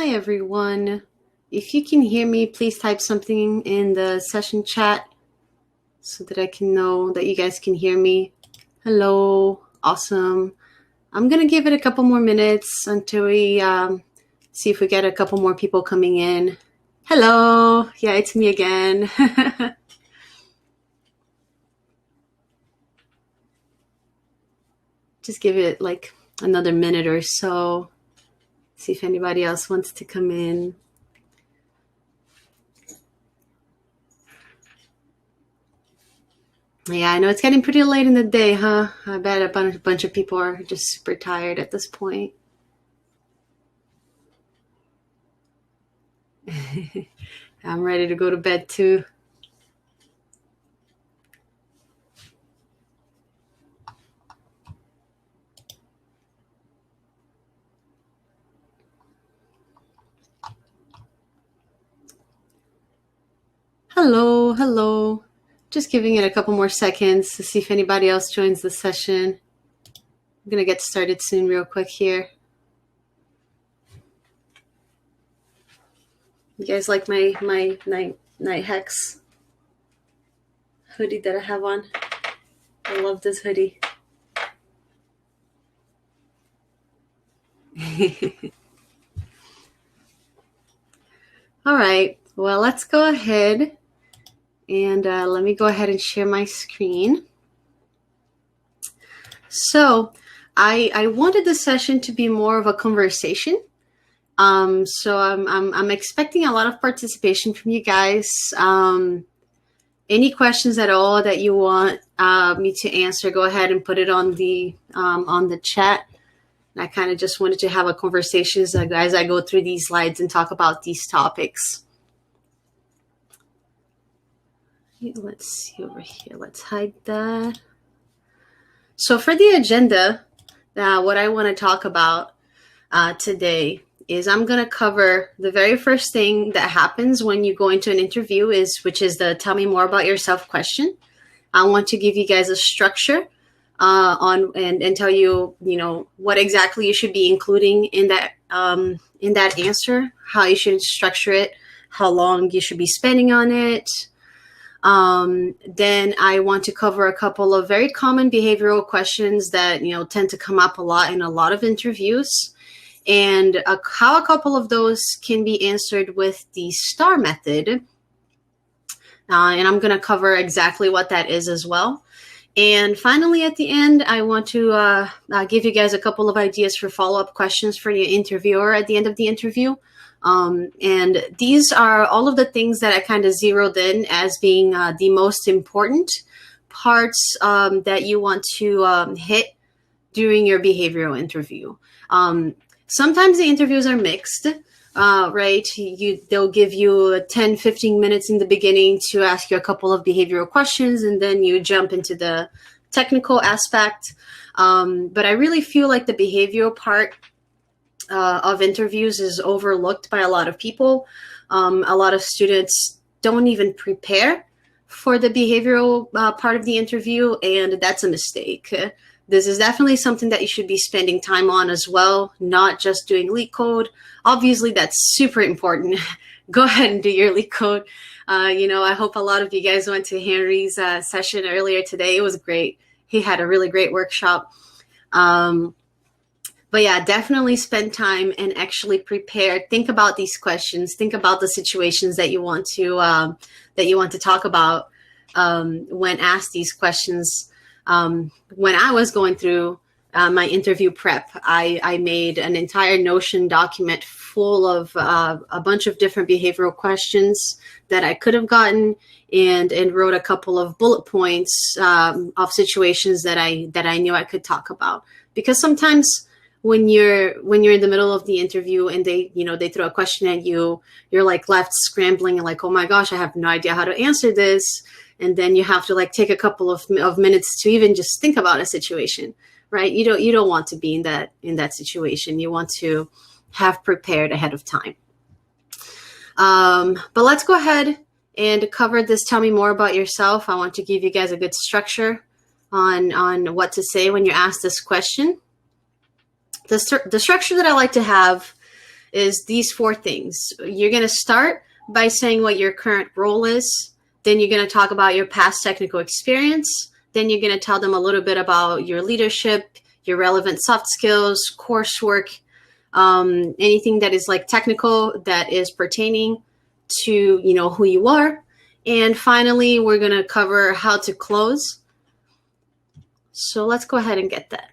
Hi, everyone. If you can hear me, please type something in the session chat so that I can know that you guys can hear me. Hello. Awesome. I'm going to give it a couple more minutes until we see if we get a couple more people coming in. Hello. Yeah, it's me again. Just give it like another minute or so. See if anybody else wants to come in. Yeah, I know it's getting pretty late in the day, huh? I bet a bunch of people are just super tired at this point. I'm ready to go to bed too. Hello, hello. Just giving it a couple more seconds to see if anybody else joins the session. I'm going to get started soon real quick here. You guys like my KnightHacks hoodie that I have on? I love this hoodie. All right, well, let's go ahead and let me go ahead and share my screen. So I wanted this session to be more of a conversation. So I'm expecting a lot of participation from you guys. Any questions at all that you want me to answer, go ahead and put it on the chat. And I kind of just wanted to have a conversation as I go through these slides and talk about these topics. Let's see over here. Let's hide that. So for the agenda, what I want to talk about today is I'm going to cover the very first thing that happens when you go into an interview, which is the tell me more about yourself question. I want to give you guys a structure and tell you, what exactly you should be including in that answer, how you should structure it, how long you should be spending on it. Then I want to cover a couple of very common behavioral questions that, tend to come up a lot in a lot of interviews, and how a couple of those can be answered with the STAR method. And I'm going to cover exactly what that is as well. And finally, at the end, I want to give you guys a couple of ideas for follow-up questions for your interviewer at the end of the interview. And these are all of the things that I kind of zeroed in as being the most important parts that you want to hit during your behavioral interview. Sometimes the interviews are mixed, right? They'll give you 10, 15 minutes in the beginning to ask you a couple of behavioral questions, and then you jump into the technical aspect. But I really feel like the behavioral part of interviews is overlooked by a lot of people. A lot of students don't even prepare for the behavioral part of the interview, and that's a mistake. This is definitely something that you should be spending time on as well, not just doing leak code. Obviously, that's super important. Go ahead and do your leak code. I hope a lot of you guys went to Henry's session earlier today. It was great. He had a really great workshop. But yeah, definitely spend time and actually prepare. Think about these questions. Think about the situations that you want to talk about when asked these questions. When I was going through my interview prep, I made an entire Notion document full of a bunch of different behavioral questions that I could have gotten, and wrote a couple of bullet points of situations that I knew I could talk about. Because sometimes when you're in the middle of the interview and they throw a question at you, you're like left scrambling and like, oh my gosh, I have no idea how to answer this. And then you have to like take a couple of minutes to even just think about a situation, right? You don't want to be in that situation. You want to have prepared ahead of time. But let's go ahead and cover this. Tell me more about yourself. I want to give you guys a good structure on what to say when you're asked this question. The structure that I like to have is these 4 things. You're going to start by saying what your current role is. Then you're going to talk about your past technical experience. Then you're going to tell them a little bit about your leadership, your relevant soft skills, coursework, anything that is like technical that is pertaining to, you know, who you are. And finally, we're going to cover how to close. So let's go ahead and get that.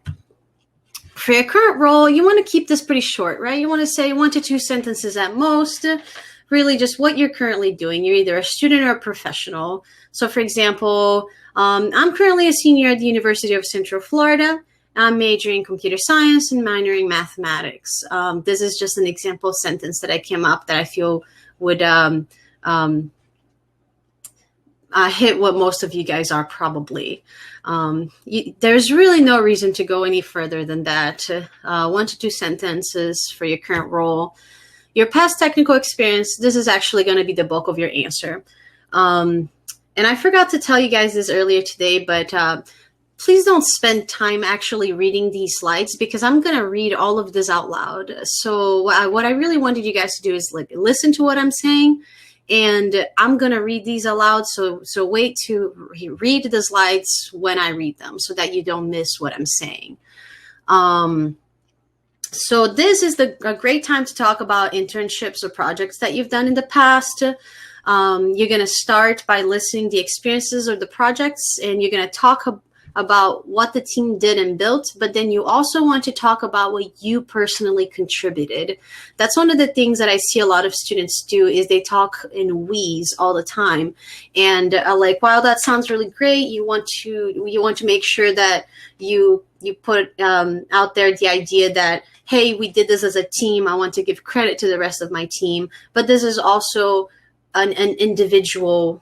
For your current role, you want to keep this pretty short, right? You want to say 1 to 2 sentences at most, really just what you're currently doing. You're either a student or a professional. So for example, I'm currently a senior at the University of Central Florida. I'm majoring in computer science and minoring mathematics. This is just an example sentence that I came up that I feel would hit what most of you guys are probably. There's really no reason to go any further than that. 1 to 2 sentences for your current role. Your past technical experience, this is actually going to be the bulk of your answer. And I forgot to tell you guys this earlier today, but please don't spend time actually reading these slides because I'm going to read all of this out loud. So what I really wanted you guys to do is like listen to what I'm saying. And I'm going to read these aloud. So wait to read the slides when I read them so that you don't miss what I'm saying. So this is a great time to talk about internships or projects that you've done in the past. You're going to start by listing the experiences of the projects, and you're going to talk about what the team did and built, but then you also want to talk about what you personally contributed. That's one of the things that I see a lot of students do is they talk in we's all the time. And like, while that sounds really great, you want to make sure that you put out there the idea that, hey, we did this as a team. I want to give credit to the rest of my team, but this is also an individual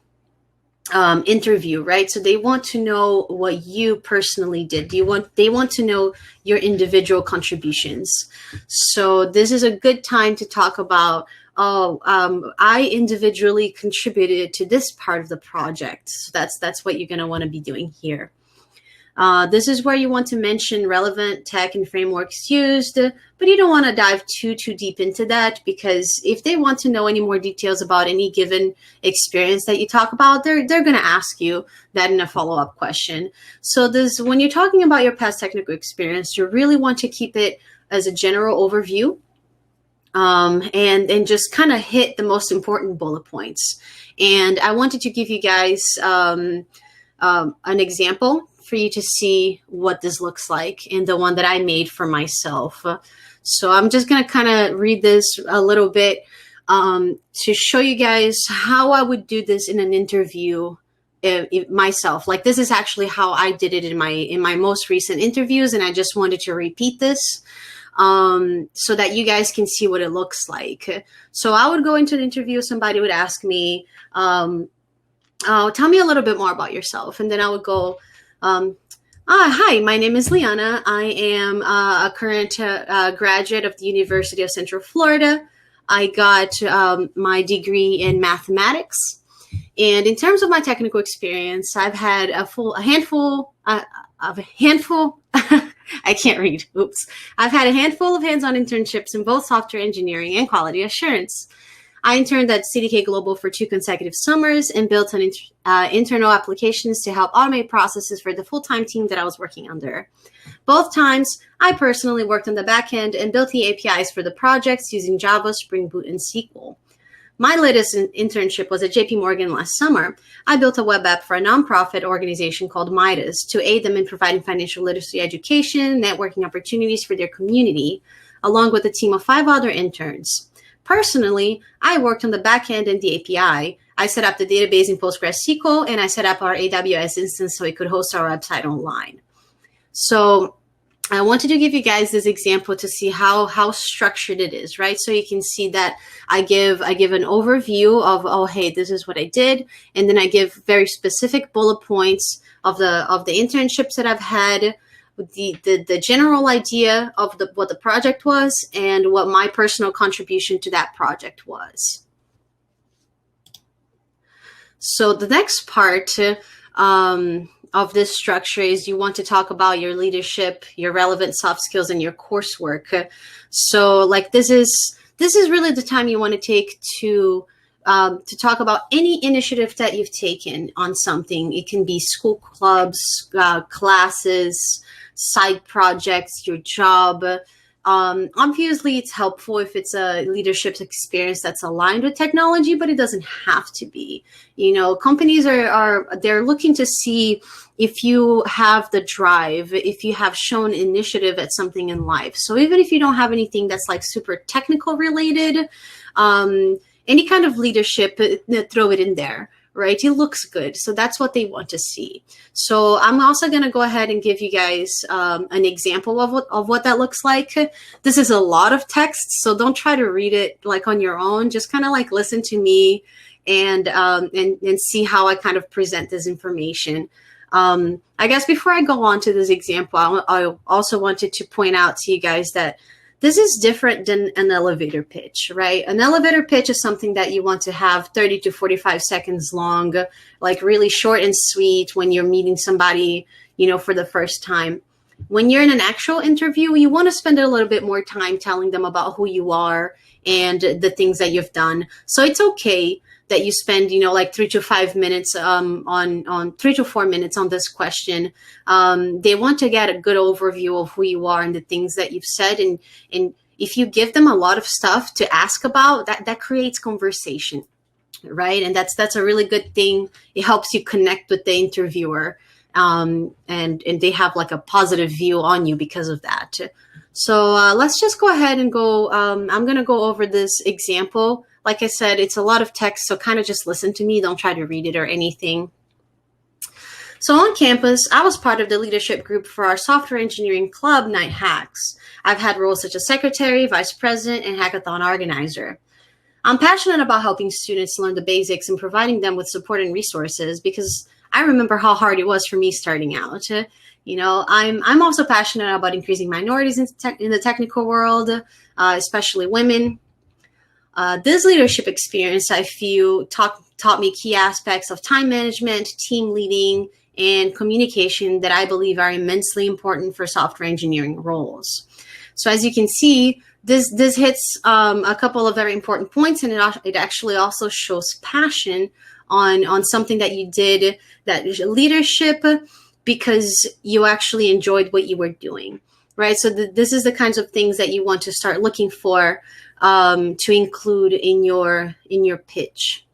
interview, right? So they want to know what you personally did. They want to know your individual contributions. So this is a good time to talk about, I individually contributed to this part of the project. So that's what you're going to want to be doing here. This is where you want to mention relevant tech and frameworks used, but you don't want to dive too deep into that, because if they want to know any more details about any given experience that you talk about, they're going to ask you that in a follow-up question. So when you're talking about your past technical experience, you really want to keep it as a general overview, and just kind of hit the most important bullet points. And I wanted to give you guys an example for you to see what this looks like in the one that I made for myself. So I'm just going to kind of read this a little bit to show you guys how I would do this in an interview myself. Like, this is actually how I did it in my most recent interviews, and I just wanted to repeat this so that you guys can see what it looks like. So I would go into an interview, somebody would ask me, tell me a little bit more about yourself. And then I would go, hi, my name is Liana. I am a current graduate of the University of Central Florida. I got my degree in mathematics. And in terms of my technical experience, I've had a handful, I can't read. Oops. I've had a handful of hands-on internships in both software engineering and quality assurance. I interned at CDK Global for 2 consecutive summers and built internal applications to help automate processes for the full-time team that I was working under. Both times, I personally worked on the back end and built the APIs for the projects using Java, Spring Boot, and SQL. My latest internship was at JP Morgan last summer. I built a web app for a nonprofit organization called Midas to aid them in providing financial literacy education, networking opportunities for their community, along with a team of 5 other interns. Personally, I worked on the back end and the API. I set up the database in PostgreSQL, and I set up our AWS instance so it could host our website online. So I wanted to give you guys this example to see how structured it is, right? So you can see that I give an overview of, oh, hey, this is what I did. And then I give very specific bullet points of the internships that I've had, the general idea of what the project was and what my personal contribution to that project was. So the next part of this structure is you want to talk about your leadership, your relevant soft skills, and your coursework. So like this is this is really the time you want to take to talk about any initiative that you've taken on something. It can be school clubs, classes, side projects, your job. Obviously, it's helpful if it's a leadership experience that's aligned with technology, but it doesn't have to be. You know, companies they're looking to see if you have the drive, if you have shown initiative at something in life. So even if you don't have anything that's like super technical related, any kind of leadership, throw it in there, right? It looks good. So that's what they want to see. So I'm also going to go ahead and give you guys an example of what that looks like. This is a lot of text, so don't try to read it like on your own. Just kind of like listen to me and see how I kind of present this information. I guess before I go on to this example, I also wanted to point out to you guys that this is different than an elevator pitch, right? An elevator pitch is something that you want to have 30 to 45 seconds long, like really short and sweet when you're meeting somebody, you know, for the first time. When you're in an actual interview, you want to spend a little bit more time telling them about who you are and the things that you've done. So it's okay that you spend, you know, like 3 to 5 minutes on 3 to 4 minutes on this question. They want to get a good overview of who you are and the things that you've said. And if you give them a lot of stuff to ask about, that creates conversation, right? And that's a really good thing. It helps you connect with the interviewer, and they have like a positive view on you because of that. So let's just go ahead and go. I'm going to go over this example. Like I said, it's a lot of text, so kind of just listen to me. Don't try to read it or anything. So on campus, I was part of the leadership group for our software engineering club, KnightHacks. I've had roles such as secretary, vice president, and hackathon organizer. I'm passionate about helping students learn the basics and providing them with support and resources because I remember how hard it was for me starting out. You know, I'm also passionate about increasing minorities in the technical world, especially women. This leadership experience, I feel, taught me key aspects of time management, team leading, and communication that I believe are immensely important for software engineering roles. So as you can see, this hits a couple of very important points, and it actually also shows passion on something that you did, that leadership, because you actually enjoyed what you were doing, right? So this is the kinds of things that you want to start looking for to include in your pitch.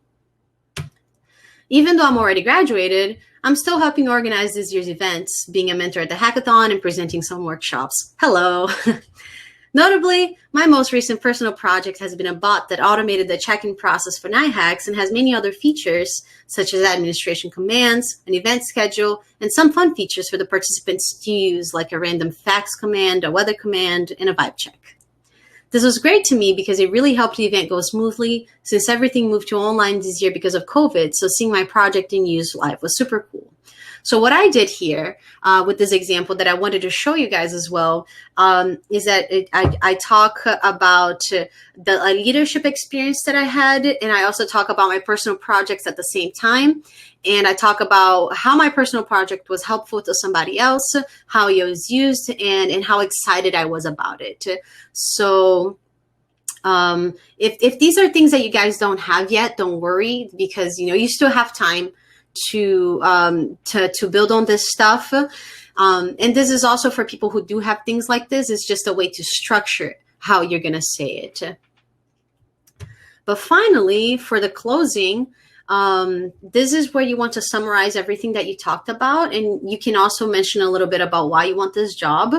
Even though I'm already graduated, I'm still helping organize this year's events, being a mentor at the hackathon and presenting some workshops. Hello. Notably, my most recent personal project has been a bot that automated the check-in process for KnightHacks and has many other features, such as administration commands, an event schedule, and some fun features for the participants to use, like a random fax command, a weather command, and a vibe check. This was great to me because it really helped the event go smoothly since everything moved to online this year because of COVID, so seeing my project in use live was super cool. So what I did here with this example that I wanted to show you guys as well is that I talk about the leadership experience that I had, and I also talk about my personal projects at the same time. And I talk about how my personal project was helpful to somebody else, how it was used, and how excited I was about it. So if these are things that you guys don't have yet, don't worry, because you still have time to build on this stuff. And this is also for people who do have things like this. It's just a way to structure how you're going to say it. But finally, for the closing, this is where you want to summarize everything that you talked about. And you can also mention a little bit about why you want this job.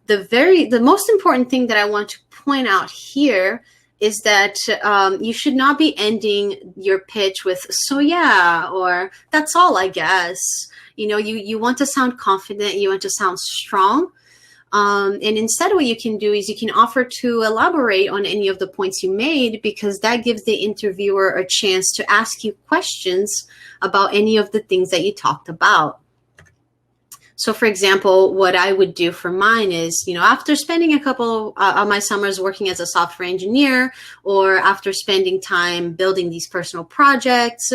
The most important thing that I want to point out here is that you should not be ending your pitch with, so yeah, or that's all, I guess. You want to sound confident, you want to sound strong. And instead what you can do is you can offer to elaborate on any of the points you made, because that gives the interviewer a chance to ask you questions about any of the things that you talked about. So for example, what I would do for mine is, after spending a couple of my summers working as a software engineer, or after spending time building these personal projects,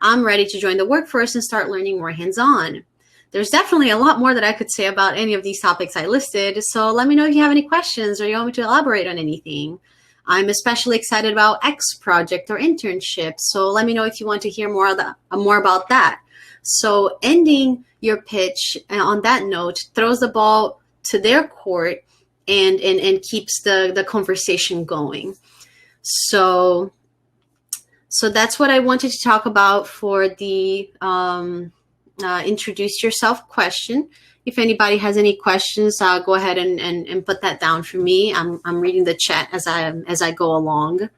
I'm ready to join the workforce and start learning more hands-on. There's definitely a lot more that I could say about any of these topics I listed. So let me know if you have any questions or you want me to elaborate on anything. I'm especially excited about X project or internship. So let me know if you want to hear more about that. So ending your pitch on that note throws the ball to their court and keeps the conversation going. So that's what I wanted to talk about for the introduce yourself question. If anybody has any questions, go ahead and put that down for me. I'm reading the chat as I go along.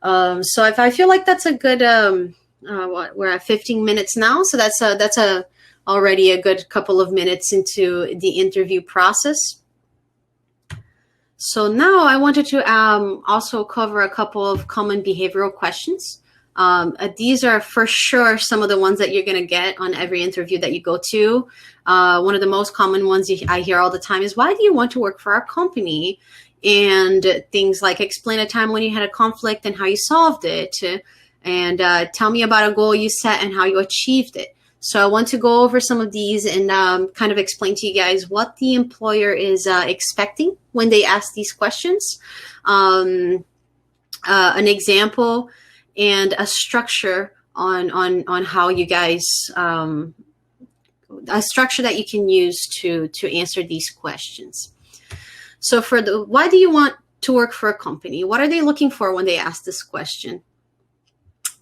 So if I feel like that's a good, we're at 15 minutes now, so that's already a good couple of minutes into the interview process. So now I wanted to also cover a couple of common behavioral questions. These are for sure some of the ones that you're going to get on every interview that you go to. One of the most common ones I hear all the time is, why do you want to work for our company? And things like, explain a time when you had a conflict and how you solved it. And tell me about a goal you set and how you achieved it. So I want to go over some of these and kind of explain to you guys what the employer is expecting when they ask these questions. An example and a structure on how you guys, a structure that you can use to answer these questions. So for why do you want to work for a company? What are they looking for when they ask this question?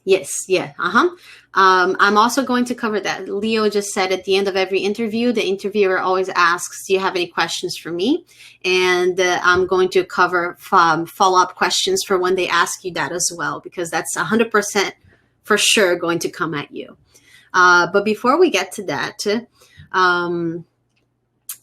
Yes, yeah, I'm also going to cover that. Leo just said at the end of every interview, the interviewer always asks, do you have any questions for me? And I'm going to cover follow-up questions for when they ask you that as well, because that's 100% for sure going to come at you. But before we get to that,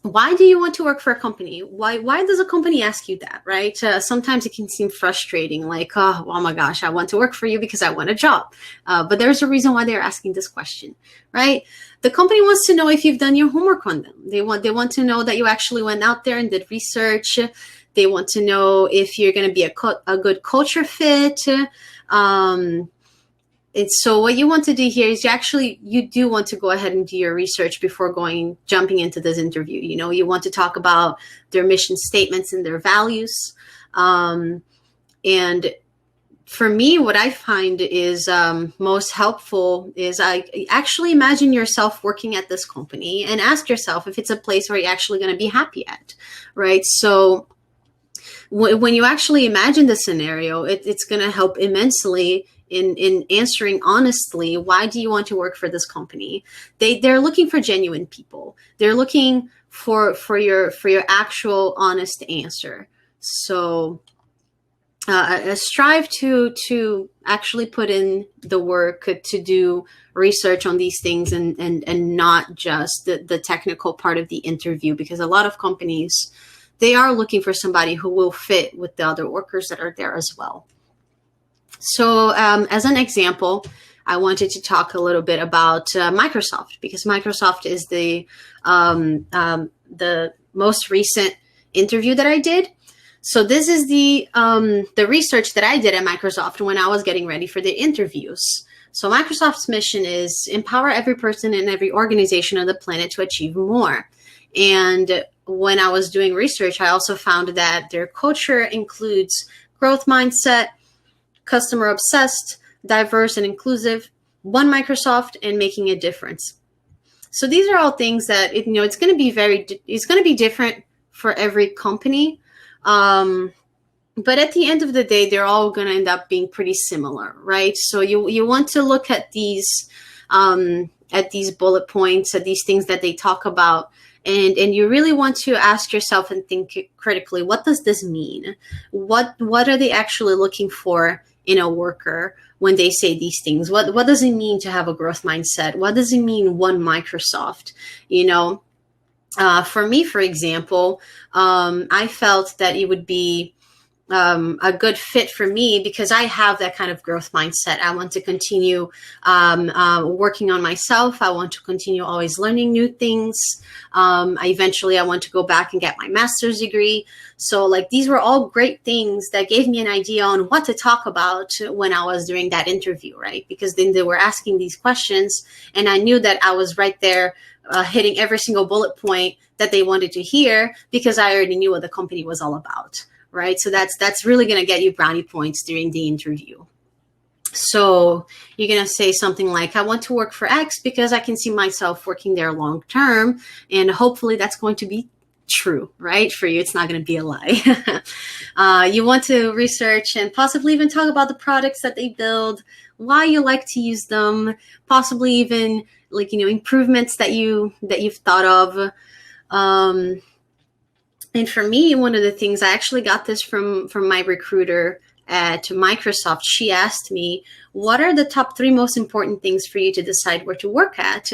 why do you want to work for a company? Why does a company ask you that, right? Sometimes it can seem frustrating, like, oh my gosh, I want to work for you because I want a job. But there's a reason why they're asking this question, right? The company wants to know if you've done your homework on them. They want to know that you actually went out there and did research. They want to know if you're going to be a good culture fit. So what you want to do here is you do want to go ahead and do your research before jumping into this interview. You know, you want to talk about their mission statements and their values. And for me, what I find is most helpful is I actually imagine yourself working at this company and ask yourself if it's a place where you're actually going to be happy at, right? So when you actually imagine the scenario, it's going to help immensely in answering honestly, why do you want to work for this company? They're looking for genuine people. They're looking for your actual honest answer. So strive to actually put in the work to do research on these things and not just the technical part of the interview, because a lot of companies, they are looking for somebody who will fit with the other workers that are there as well. So as an example, I wanted to talk a little bit about Microsoft, because Microsoft is the most recent interview that I did. So this is the research that I did at Microsoft when I was getting ready for the interviews. So Microsoft's mission is empower every person in every organization on the planet to achieve more. And when I was doing research, I also found that their culture includes growth mindset, customer obsessed, diverse and inclusive, one Microsoft, and making a difference. So these are all things that it's going to be different for every company. But at the end of the day, they're all going to end up being pretty similar, right? So you want to look at these bullet points, at these things that they talk about, and you really want to ask yourself and think critically, what does this mean? What are they actually looking for in a worker when they say these things? What does it mean to have a growth mindset? What does it mean, one Microsoft? For me, for example, I felt that it would be a good fit for me because I have that kind of growth mindset. I want to continue working on myself. I want to continue always learning new things. Eventually, I want to go back and get my master's degree. So these were all great things that gave me an idea on what to talk about when I was doing that interview, right? Because then they were asking these questions and I knew that I was right there hitting every single bullet point that they wanted to hear because I already knew what the company was all about. right? So that's really going to get you brownie points during the interview. So you're going to say something like, I want to work for X because I can see myself working there long term. And hopefully that's going to be true, right? For you, it's not going to be a lie. You want to research and possibly even talk about the products that they build, why you like to use them, possibly even like, improvements that you've thought of. And for me, one of the things, I actually got this from my recruiter at Microsoft. She asked me, what are the top 3 most important things for you to decide where to work at?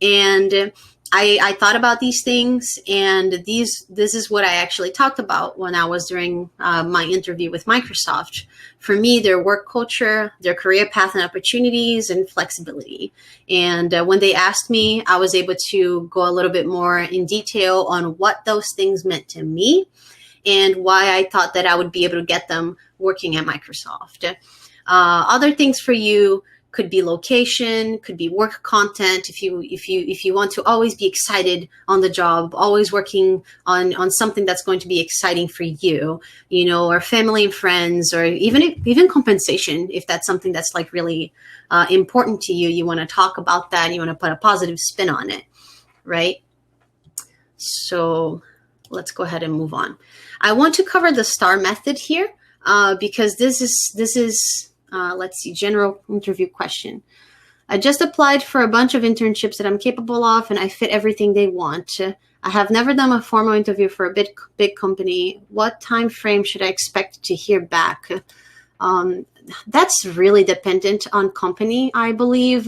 And I thought about these things, and this is what I actually talked about when I was doing my interview with Microsoft. For me, their work culture, their career path and opportunities, and flexibility. And when they asked me, I was able to go a little bit more in detail on what those things meant to me and why I thought that I would be able to get them working at Microsoft. Other things for you could be location, could be work content. If you want to always be excited on the job, always working on something that's going to be exciting for you, or family and friends, or even compensation. If that's something that's like really important to you, you want to talk about that. You want to put a positive spin on it, right? So let's go ahead and move on. I want to cover the STAR method here because this is let's see, general interview question. I just applied for a bunch of internships that I'm capable of, and I fit everything they want. I have never done a formal interview for a big company. What time frame should I expect to hear back? That's really dependent on company, I believe.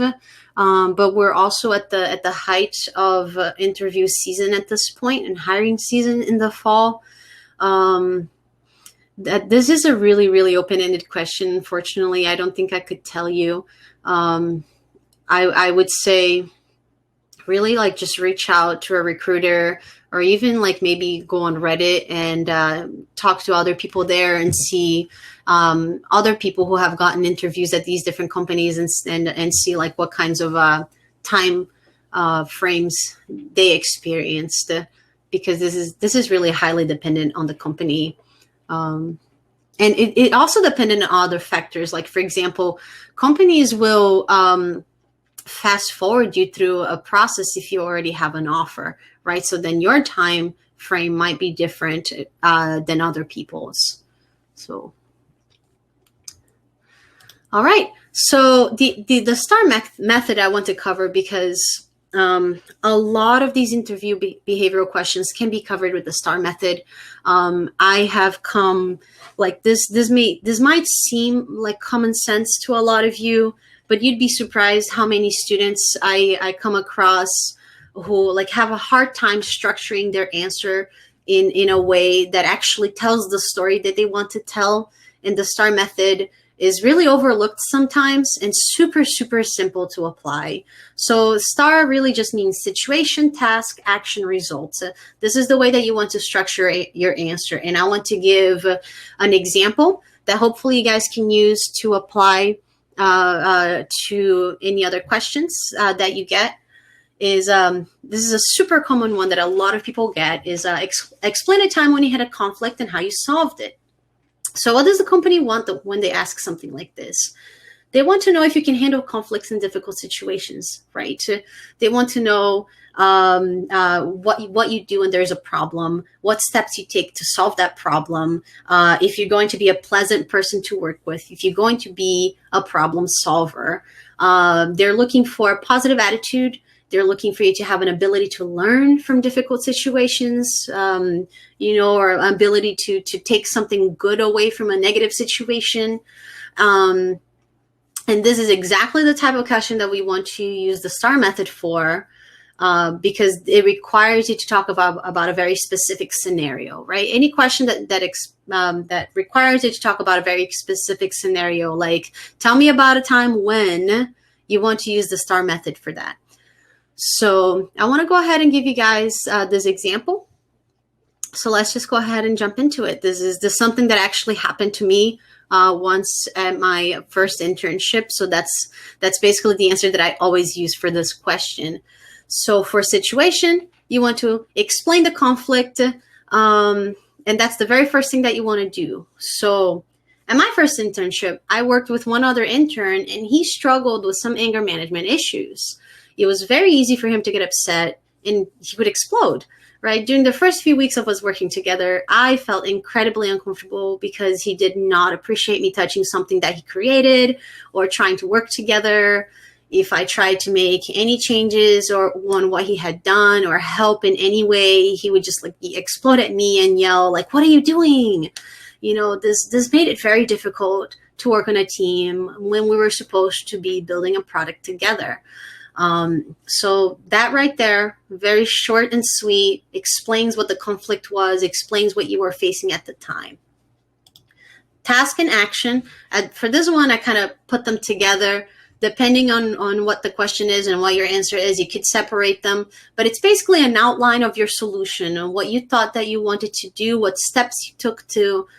But we're also at the height of interview season at this point, and hiring season in the fall. This is a really, really open-ended question. Unfortunately, I don't think I could tell you. I would say really like just reach out to a recruiter, or even like maybe go on Reddit and talk to other people there and see other people who have gotten interviews at these different companies and see like what kinds of time frames they experienced, because this is really highly dependent on the company. And it also depended on other factors. Like, for example, companies will fast forward you through a process if you already have an offer, right? So then your time frame might be different than other people's. So, all right. So the STAR method I want to cover because a lot of these interview behavioral questions can be covered with the STAR method. I have come like this might seem like common sense to a lot of you, but you'd be surprised how many students I come across who like have a hard time structuring their answer in a way that actually tells the story that they want to tell. And the STAR method is really overlooked sometimes and super, super simple to apply. So STAR really just means situation, task, action, results. This is the way that you want to structure your answer. And I want to give an example that hopefully you guys can use to apply to any other questions that you get. This is a super common one that a lot of people get is explain a time when you had a conflict and how you solved it. So what does the company want when they ask something like this? They want to know if you can handle conflicts in difficult situations, right? They want to know what you do when there's a problem, what steps you take to solve that problem, if you're going to be a pleasant person to work with, if you're going to be a problem solver. They're looking for a positive attitude. They're looking for you to have an ability to learn from difficult situations, or ability to take something good away from a negative situation. And this is exactly the type of question that we want to use the STAR method for, because it requires you to talk about a very specific scenario, right? Any question that requires you to talk about a very specific scenario, like tell me about a time when, you want to use the STAR method for that. So I want to go ahead and give you guys this example. So let's just go ahead and jump into it. This is something that actually happened to me once at my first internship. So that's basically the answer that I always use for this question. So for situation, you want to explain the conflict. And that's the very first thing that you want to do. So at my first internship, I worked with one other intern, and he struggled with some anger management issues. It was very easy for him to get upset, and he would explode, right? During the first few weeks of us working together, I felt incredibly uncomfortable because he did not appreciate me touching something that he created or trying to work together. If I tried to make any changes or on what he had done or help in any way, he would just like explode at me and yell like, "What are you doing?" You know, this made it very difficult to work on a team when we were supposed to be building a product together. So that right there, very short and sweet, explains what the conflict was, explains what you were facing at the time. Task and action. For this one, I kind of put them together. Depending on what the question is and what your answer is, you could separate them. But it's basically an outline of your solution and what you thought that you wanted to do, what steps you took to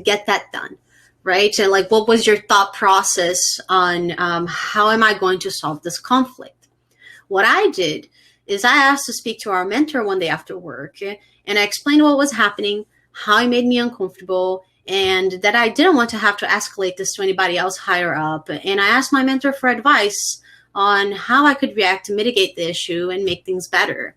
get that done, right? And like, what was your thought process on how am I going to solve this conflict? What I did is I asked to speak to our mentor one day after work, and I explained what was happening, how it made me uncomfortable, and that I didn't want to have to escalate this to anybody else higher up. And I asked my mentor for advice on how I could react to mitigate the issue and make things better.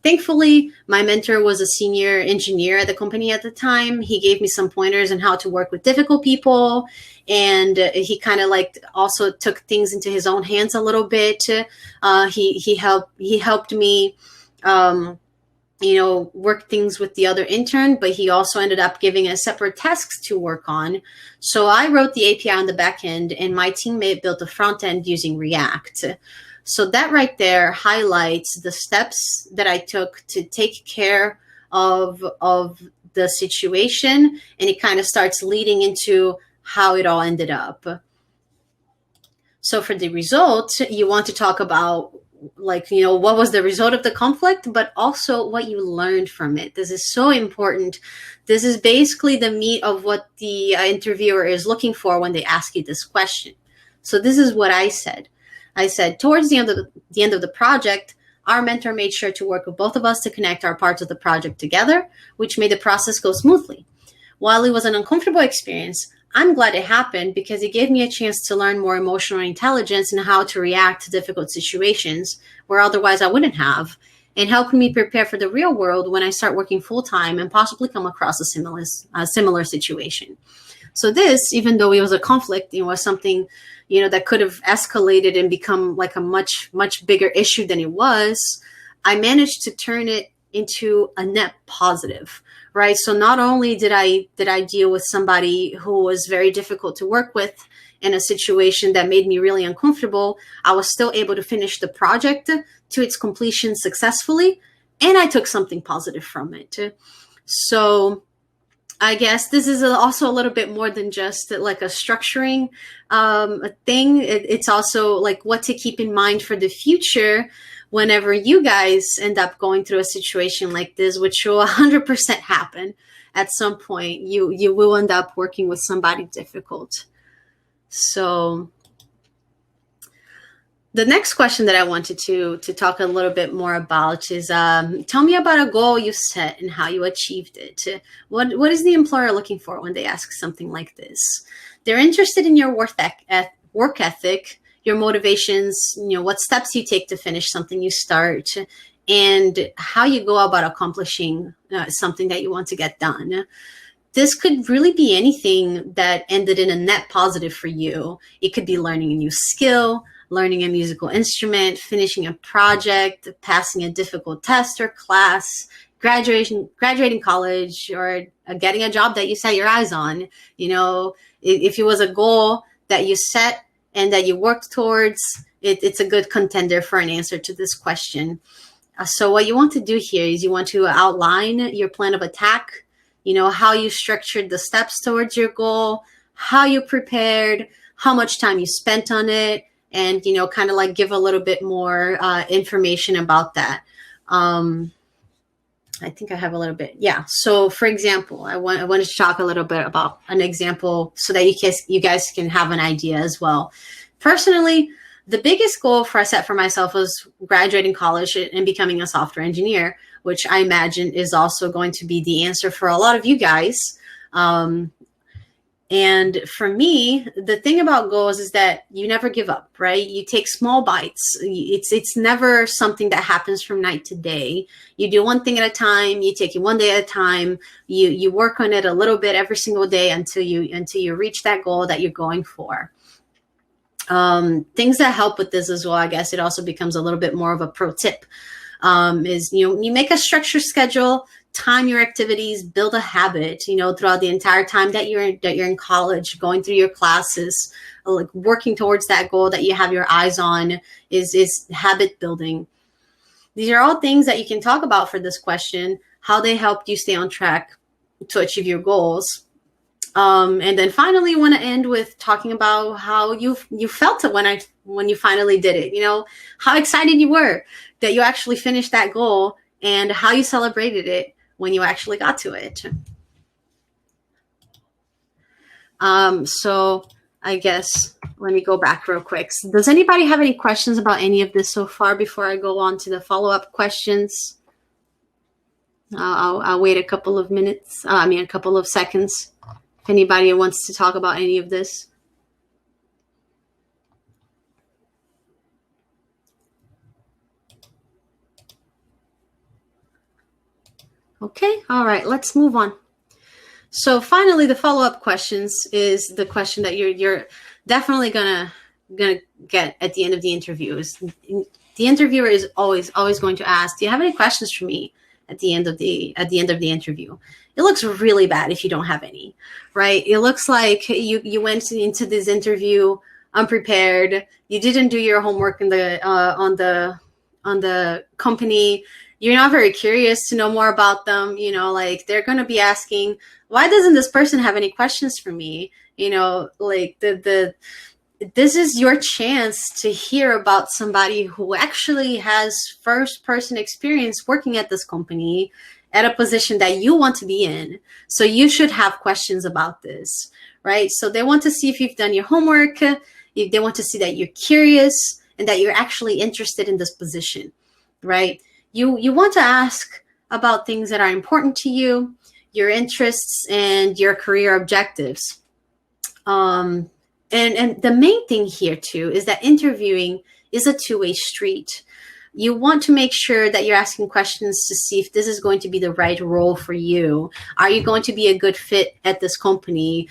Thankfully, my mentor was a senior engineer at the company at the time. He gave me some pointers on how to work with difficult people. And he kind of like also took things into his own hands a little bit. He helped me, work things with the other intern, but he also ended up giving us separate tasks to work on. So I wrote the API on the back end, and my teammate built the front end using React. So that right there highlights the steps that I took to take care of the situation, and it kind of starts leading into how it all ended up. So for the result, you want to talk about what was the result of the conflict, but also what you learned from it. This is so important. This is basically the meat of what the interviewer is looking for when they ask you this question. So this is what I said. I said, towards the end of the project, our mentor made sure to work with both of us to connect our parts of the project together, which made the process go smoothly. While it was an uncomfortable experience, I'm glad it happened because it gave me a chance to learn more emotional intelligence and how to react to difficult situations where otherwise I wouldn't have, and helped me prepare for the real world when I start working full-time and possibly come across a similar situation. So this, even though it was a conflict, it was something, that could have escalated and become like a much, much bigger issue than it was, I managed to turn it into a net positive, right? So not only did I deal with somebody who was very difficult to work with in a situation that made me really uncomfortable, I was still able to finish the project to its completion successfully, and I took something positive from it. So I guess this is also a little bit more than just like a structuring thing. It's also like what to keep in mind for the future whenever you guys end up going through a situation like this, which will 100% happen at some point. You will end up working with somebody difficult. So the next question that I wanted to talk a little bit more about is, tell me about a goal you set and how you achieved it. What is the employer looking for when they ask something like this? They're interested in your work ethic, your motivations, what steps you take to finish something you start, and how you go about accomplishing something that you want to get done. This could really be anything that ended in a net positive for you. It could be learning a new skill, learning a musical instrument, finishing a project, passing a difficult test or class, graduating college, or getting a job that you set your eyes on. If it was a goal that you set and that you worked towards, it's a good contender for an answer to this question. So what you want to do here is you want to outline your plan of attack, how you structured the steps towards your goal, how you prepared, how much time you spent on it, and, kind of like give a little bit more information about that. I think I have a little bit. Yeah. So for example, I wanted to talk a little bit about an example so that you guys can have an idea as well. Personally, the biggest goal I set for myself was graduating college and becoming a software engineer. which I imagine is also going to be the answer for a lot of you guys. And for me, the thing about goals is that you never give up, right? You take small bites. It's never something that happens from night to day. You do one thing at a time. You take it one day at a time. You work on it a little bit every single day until you reach that goal that you're going for. Things that help with this as well, I guess it also becomes a little bit more of a pro tip, is, you make a structured schedule, time your activities, build a habit, throughout the entire time that you're in college, going through your classes, like working towards that goal that you have your eyes on is habit building. These are all things that you can talk about for this question, how they helped you stay on track to achieve your goals. And then finally, want to end with talking about how you felt it when you finally did it. How excited you were that you actually finished that goal, and how you celebrated it when you actually got to it. So I guess let me go back real quick. Does anybody have any questions about any of this so far before I go on to the follow-up questions? I'll wait a couple of minutes. A couple of seconds. If anybody wants to talk about any of this. Okay, all right, let's move on. So finally, the follow-up questions is the question that you're definitely gonna get at the end of the interview. The interviewer is always going to ask, "Do you have any questions for me?" At the end of the interview. It looks really bad if you don't have any, right? It looks like you went into this interview unprepared. You didn't do your homework on the company. You're not very curious to know more about them. Like they're going to be asking, why doesn't this person have any questions for me? This is your chance to hear about somebody who actually has first-person experience working at this company at a position that you want to be in. So you should have questions about this, right? So they want to see if you've done your homework. They want to see that you're curious and that you're actually interested in this position, right? You want to ask about things that are important to you, your interests, and your career objectives. And the main thing here too is that interviewing is a two-way street. You want to make sure that you're asking questions to see if this is going to be the right role for you. Are you going to be a good fit at this company?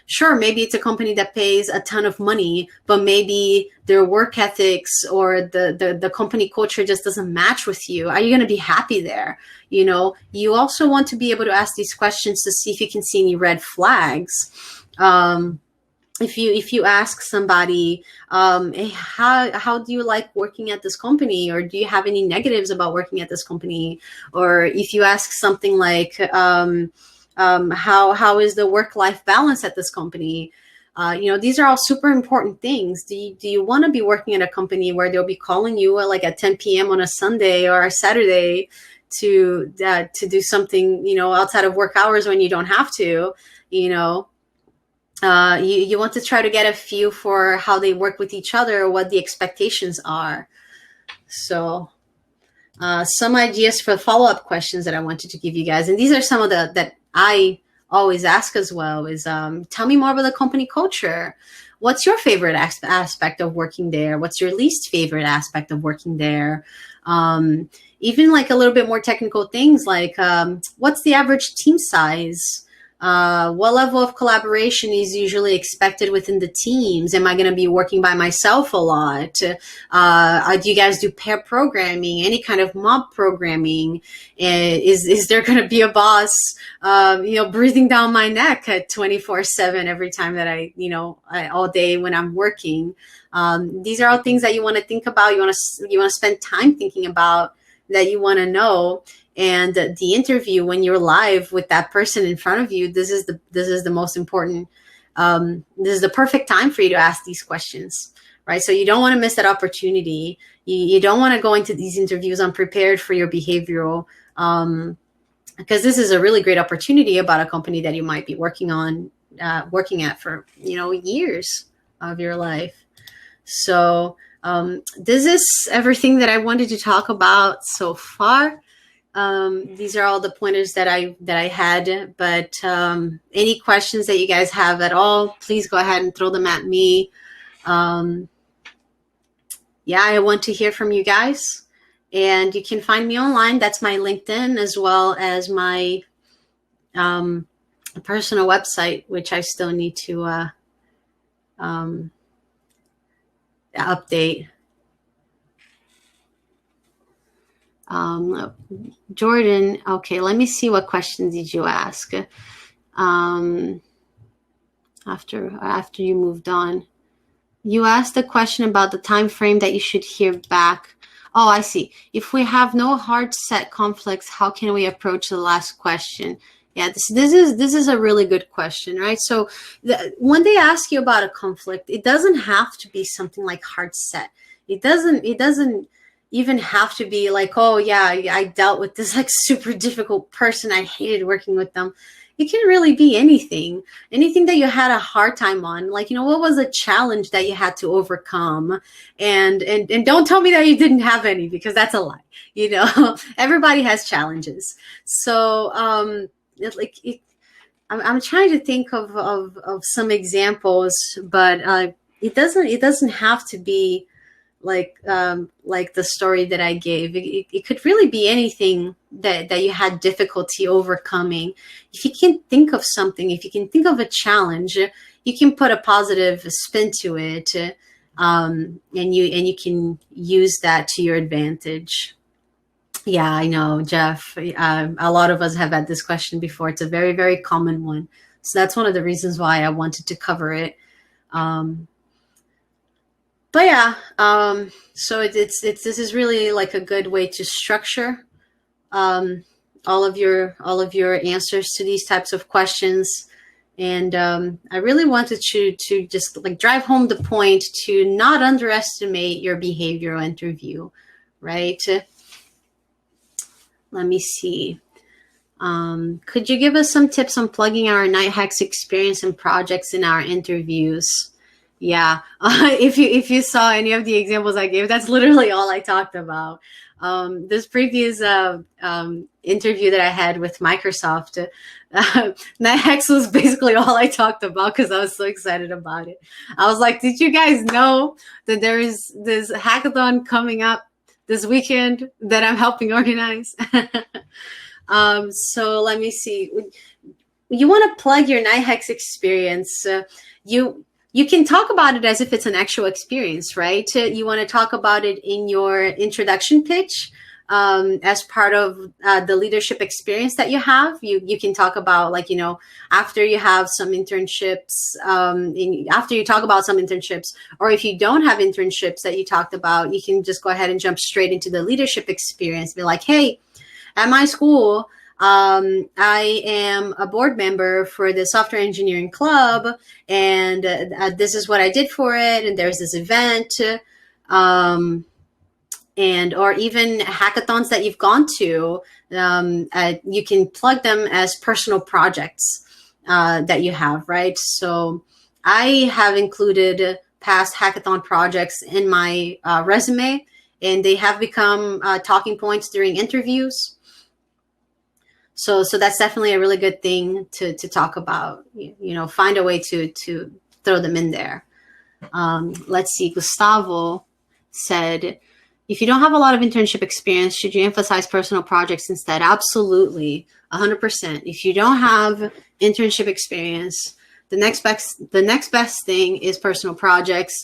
Sure, maybe it's a company that pays a ton of money, but maybe their work ethics or the company culture just doesn't match with you. Are you going to be happy there? You also want to be able to ask these questions to see if you can see any red flags. If you ask somebody, hey, how do you like working at this company, or do you have any negatives about working at this company? Or if you ask something like, how is the work-life balance at this company? These are all super important things. Do you want to be working at a company where they'll be calling you at 10 p.m. on a Sunday or a Saturday to do something, outside of work hours when you don't have to, you want to try to get a feel for how they work with each other, what the expectations are. So some ideas for follow-up questions that I wanted to give you guys. And these are some of that I always ask as well is, tell me more about the company culture. What's your favorite aspect of working there? What's your least favorite aspect of working there? Even like a little bit more technical things like, what's the average team size? What level of collaboration is usually expected within the teams? Am I going to be working by myself a lot? Do you guys do pair programming, any kind of mob programming? Is there going to be a boss, breathing down my neck at 24/7 every time that I all day when I'm working? These are all things that you want to think about. You want to spend time thinking about, that you want to know. And the interview, when you're live with that person in front of you, this is the most important. This is the perfect time for you to ask these questions, right? So you don't want to miss that opportunity. You don't want to go into these interviews unprepared for your behavioral, because this is a really great opportunity about a company that you might be working at for years of your life. So this is everything that I wanted to talk about so far. These are all the pointers that I had, but any questions that you guys have at all, please go ahead and throw them at me. Yeah, I want to hear from you guys, and you can find me online. That's my LinkedIn, as well as my personal website, which I still need to update. Jordan, okay, let me see, what question did you ask after you moved on? You asked a question about the time frame that you should hear back. Oh, I see. If we have no hard set conflicts, how can we approach the last question? Yeah, this is a really good question, right? So when they ask you about a conflict, it doesn't have to be something like hard set. It doesn't even have to be like, oh yeah, I dealt with this like super difficult person, I hated working with them. It can really be anything that you had a hard time on. Like, what was a challenge that you had to overcome? And don't tell me that you didn't have any, because that's a lie. Everybody has challenges. So I'm trying to think of some examples, but it doesn't have to be like the story that I gave. It could really be anything that you had difficulty overcoming. If you can think of something, if you can think of a challenge, you can put a positive spin to it, and you can use that to your advantage. Yeah, I know, Jeff. A lot of us have had this question before. It's a very, very common one. So that's one of the reasons why I wanted to cover it. But yeah, so this is really like a good way to structure all of your answers to these types of questions. And I really wanted to just like drive home the point to not underestimate your behavioral interview, right? Let me see. Could you give us some tips on plugging our KnightHacks experience and projects in our interviews? Yeah, if you saw any of the examples I gave, that's literally all I talked about. This previous interview that I had with Microsoft, KnightHacks was basically all I talked about, because I was so excited about it. I was like, did you guys know that there is this hackathon coming up this weekend that I'm helping organize? So let me see. You want to plug your KnightHacks experience. You can talk about it as if it's an actual experience, right? You want to talk about it in your introduction pitch as part of the leadership experience that you have. You can talk about, like, after you have some internships, after you talk about some internships, or if you don't have internships that you talked about, you can just go ahead and jump straight into the leadership experience. Be like, hey, at my school, I am a board member for the software engineering club, and this is what I did for it. And there's this event, and or even hackathons that you've gone to. You can plug them as personal projects that you have, right? So I have included past hackathon projects in my resume, and they have become talking points during interviews. So that's definitely a really good thing to talk about. Find a way to throw them in there. Let's see. Gustavo said, if you don't have a lot of internship experience, should you emphasize personal projects instead? Absolutely, 100%. If you don't have internship experience, the next best thing is personal projects.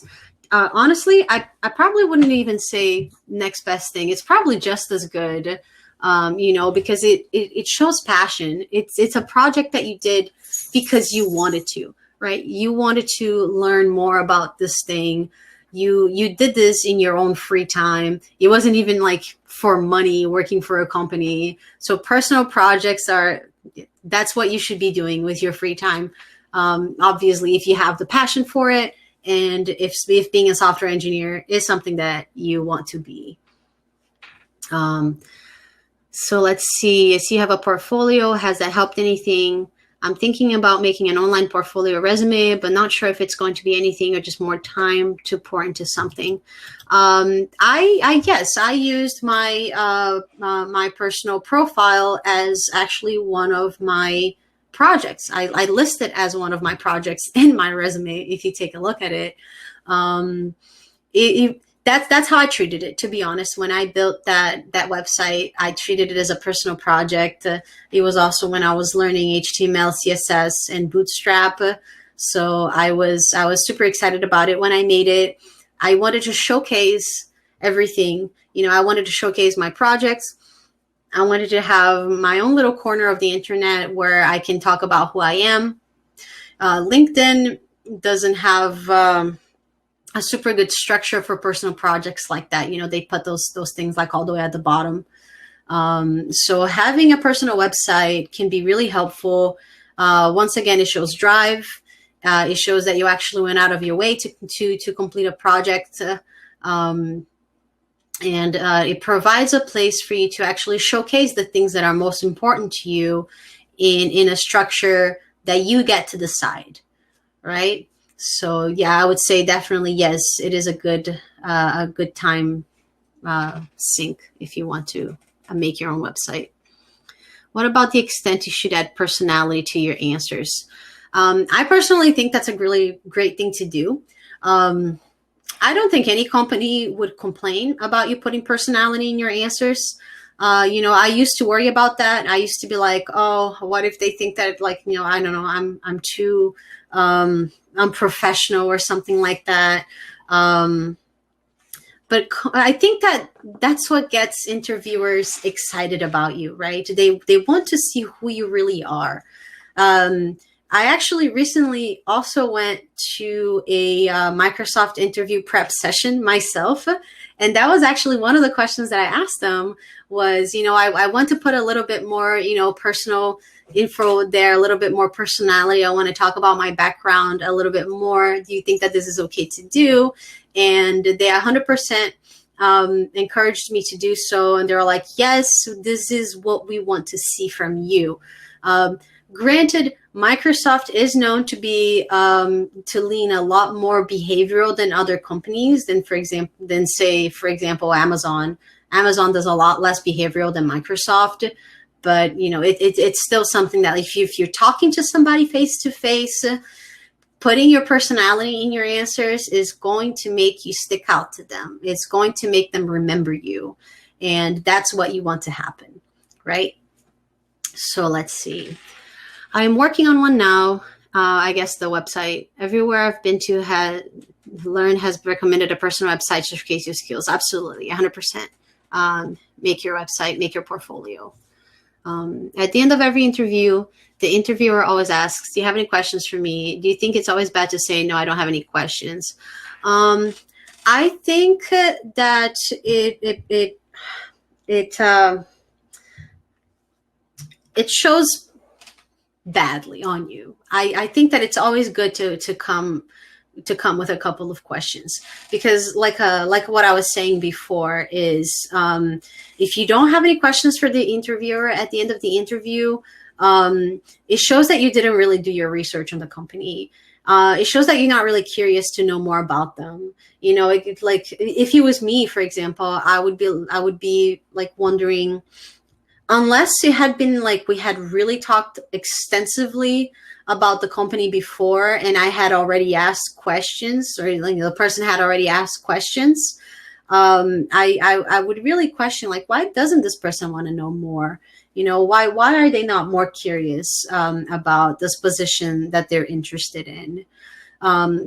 Honestly, I probably wouldn't even say next best thing. It's probably just as good. Because it shows passion. It's a project that you did because you wanted to, right? You wanted to learn more about this thing. You did this in your own free time. It wasn't even like for money, working for a company. So personal projects that's what you should be doing with your free time. Obviously, if you have the passion for it, and if being a software engineer is something that you want to be. So let's see. I see you have a portfolio. Has that helped anything? I'm thinking about making an online portfolio resume, but not sure if it's going to be anything or just more time to pour into something. I used my my personal profile as actually one of my projects. I list it as one of my projects in my resume. If you take a look at it, um, that's how I treated it. To be honest, when I built that website, I treated it as a personal project. It was also when I was learning HTML, CSS, and Bootstrap. So I was super excited about it when I made it. I wanted to showcase everything. You know, I wanted to showcase my projects. I wanted to have my own little corner of the internet where I can talk about who I am. LinkedIn doesn't have a super good structure for personal projects like that. You know, they put those things like all the way at the bottom. So having a personal website can be really helpful. Once again, it shows drive. It shows that you actually went out of your way to complete a project. And it provides a place for you to actually showcase the things that are most important to you in a structure that you get to decide, right? So yeah, I would say definitely yes, it is a good time sink if you want to make your own website. What about the extent you should add personality to your answers? I personally think that's a really great thing to do. I don't think any company would complain about you putting personality in your answers. You know, I used to worry about that. I used to be like, oh, what if they think that, like, you know, I don't know, I'm too unprofessional or something like that. But I think that's what gets interviewers excited about you, right? They want to see who you really are. I actually recently also went to a Microsoft interview prep session myself. And that was actually one of the questions that I asked them was, you know, I want to put a little bit more, you know, personal info there, a little bit more personality. I want to talk about my background a little bit more. Do you think that this is okay to do? And they 100% encouraged me to do so. And they were like, yes, this is what we want to see from you. Granted, Microsoft is known to be to lean a lot more behavioral than other companies for example, Amazon. Amazon does a lot less behavioral than Microsoft, but you know, it's still something that if you're talking to somebody face to face, putting your personality in your answers is going to make you stick out to them. It's going to make them remember you, and that's what you want to happen, right? So let's see. I'm working on one now. I guess the website everywhere I've been to has recommended a personal website to showcase your skills. Absolutely, 100%. Make your website, make your portfolio. At the end of every interview, the interviewer always asks, do you have any questions for me? Do you think it's always bad to say, no, I don't have any questions? I think that it shows badly on you. I think that it's always good to come with a couple of questions, because like what I was saying before is if you don't have any questions for the interviewer at the end of the interview, it shows that you didn't really do your research on the company. It shows that you're not really curious to know more about them. You know, like if it was me, for example, I would be like wondering, unless it had been like we had really talked extensively about the company before and I had already asked questions, or like the person had already asked questions, I would really question, like, why doesn't this person want to know more? You know, why are they not more curious about this position that they're interested in?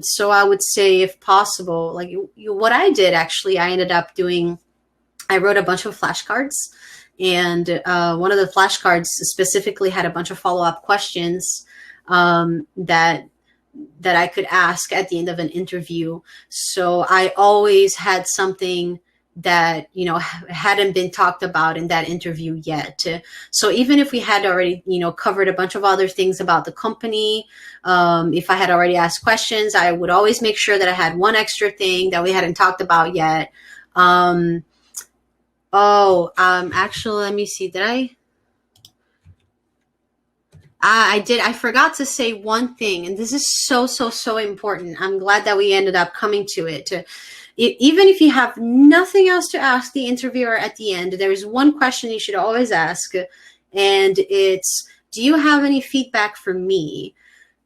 So I would say, if possible, like what I did, actually, I wrote a bunch of flashcards. And one of the flashcards specifically had a bunch of follow-up questions that I could ask at the end of an interview. So I always had something that, you know, hadn't been talked about in that interview yet. So even if we had already, you know, covered a bunch of other things about the company, if I had already asked questions, I would always make sure that I had one extra thing that we hadn't talked about yet. Actually, let me see. I did. I forgot to say one thing, and this is so, so, so important. I'm glad that we ended up coming to it. Even if you have nothing else to ask the interviewer at the end, there is one question you should always ask, and it's, do you have any feedback for me?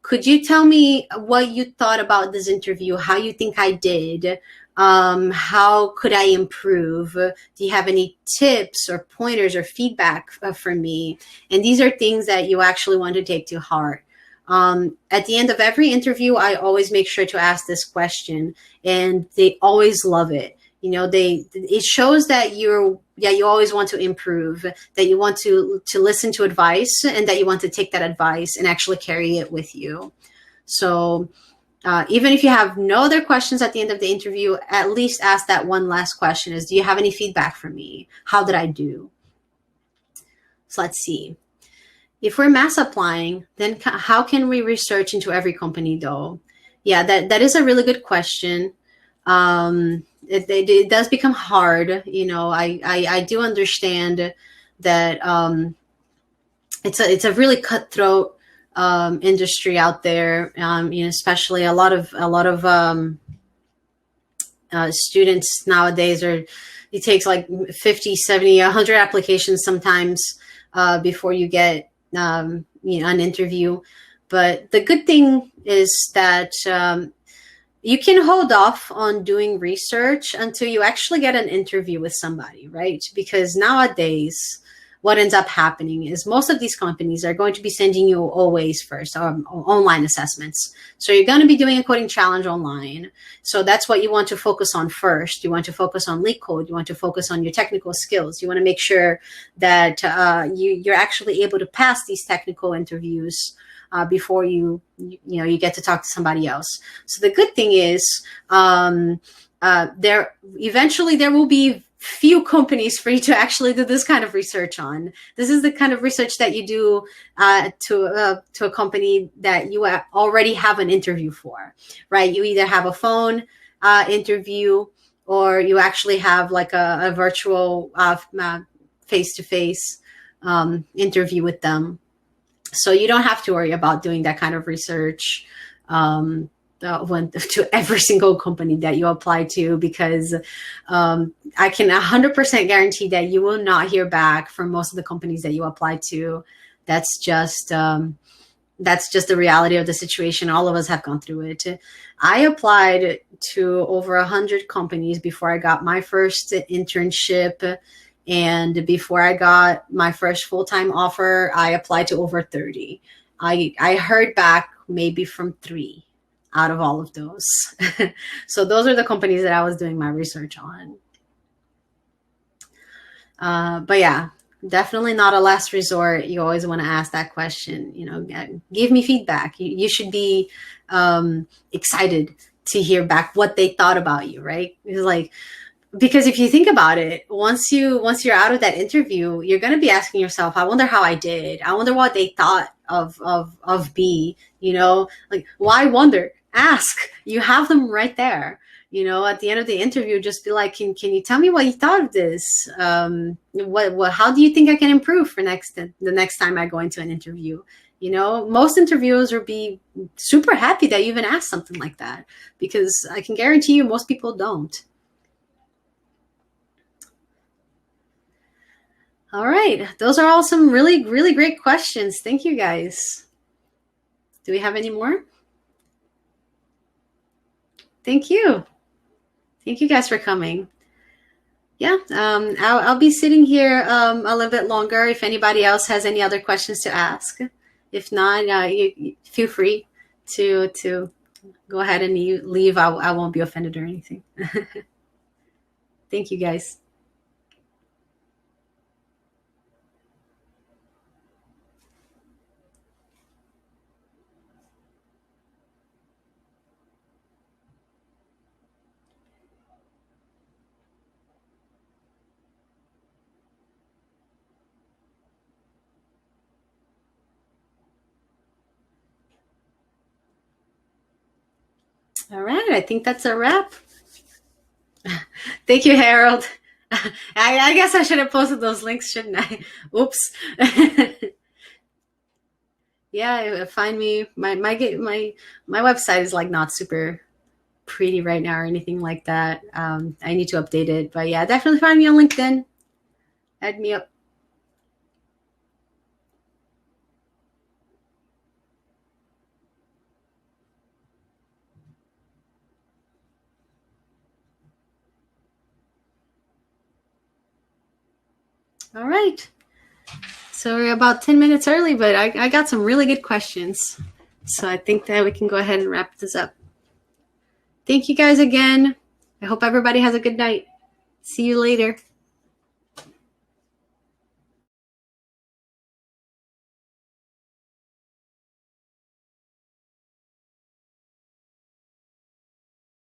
Could you tell me what you thought about this interview, how you think I did? How could I improve? Do you have any tips or pointers or feedback for me? And these are things that you actually want to take to heart. At the end of every interview, I always make sure to ask this question, and they always love it. You know, it shows that you always want to improve, that you want to listen to advice, and that you want to take that advice and actually carry it with you. So even if you have no other questions at the end of the interview, at least ask that one last question is, do you have any feedback for me? How did I do? So let's see. If we're mass applying, then how can we research into every company though? Yeah, that is a really good question. It does become hard. You know, I do understand that it's a really cutthroat industry out there. You know, especially a lot of students nowadays it takes like 50, 70, 100 applications sometimes before you get you know, an interview. But the good thing is that you can hold off on doing research until you actually get an interview with somebody, right? Because nowadays, what ends up happening is most of these companies are going to be sending you always first online assessments. So you're going to be doing a coding challenge online. So that's what you want to focus on first. You want to focus on leak code. You want to focus on your technical skills. You want to make sure that you're actually able to pass these technical interviews before you get to talk to somebody else. So the good thing is there will be few companies for you to actually do this kind of research on. This is the kind of research that you do to a company that you already have an interview for, right? You either have a phone interview, or you actually have like a virtual face-to-face interview with them. So you don't have to worry about doing that kind of research to every single company that you apply to, because I can 100% guarantee that you will not hear back from most of the companies that you apply to. That's just the reality of the situation. All of us have gone through it. I applied to over 100 companies before I got my first internship. And before I got my first full-time offer, I applied to over 30. I heard back maybe from 3 out of all of those. So those are the companies that I was doing my research on. But yeah, definitely not a last resort. You always want to ask that question, you know, give me feedback. You should be excited to hear back what they thought about you, right? It's like, because if you think about it, once you're out of that interview, you're going to be asking yourself, I wonder how I did. I wonder what they thought of me, you know, like, why wonder? Ask. You have them right there. You know, at the end of the interview, just be like, can you tell me what you thought of this? How do you think I can improve for the next time I go into an interview? You know, most interviewers will be super happy that you even asked something like that, because I can guarantee you most people don't. All right. Those are all some really, really great questions. Thank you, guys. Do we have any more? Thank you. Thank you guys for coming. Yeah, I'll be sitting here a little bit longer if anybody else has any other questions to ask. If not, you feel free to go ahead and leave. I won't be offended or anything. Thank you, guys. All right, I think that's a wrap. Thank you, Harold. I guess I should have posted those links, shouldn't I? Oops. Yeah, find me. My website is like not super pretty right now or anything like that. I need to update it, but yeah, definitely find me on LinkedIn. Add me up. All right. So we're about 10 minutes early, but I got some really good questions. So I think that we can go ahead and wrap this up. Thank you guys again. I hope everybody has a good night. See you later.